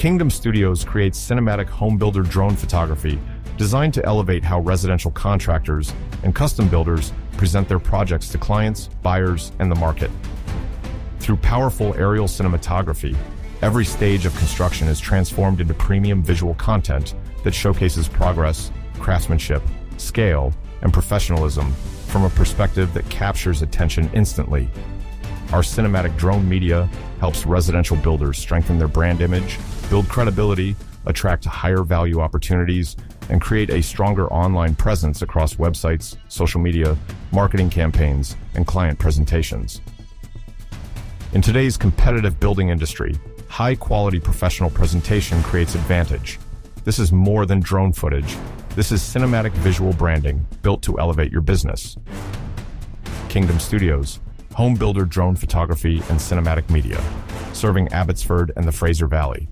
Kingdome Studios creates cinematic home builder drone photography designed to elevate how residential contractors and custom builders present their projects to clients, buyers, and the market. Through powerful aerial cinematography, every stage of construction is transformed into premium visual content that showcases progress, craftsmanship, scale, and professionalism from a perspective that captures attention instantly. Our cinematic drone media helps residential builders strengthen their brand image, build credibility, attract higher value opportunities, and create a stronger online presence across websites, social media, marketing campaigns, and client presentations. In today's competitive building industry, high-quality professional presentation creates advantage. This is more than drone footage. This is cinematic visual branding built to elevate your business. Kingdome Studios, home builder drone photography and cinematic media, serving Abbotsford and the Fraser Valley.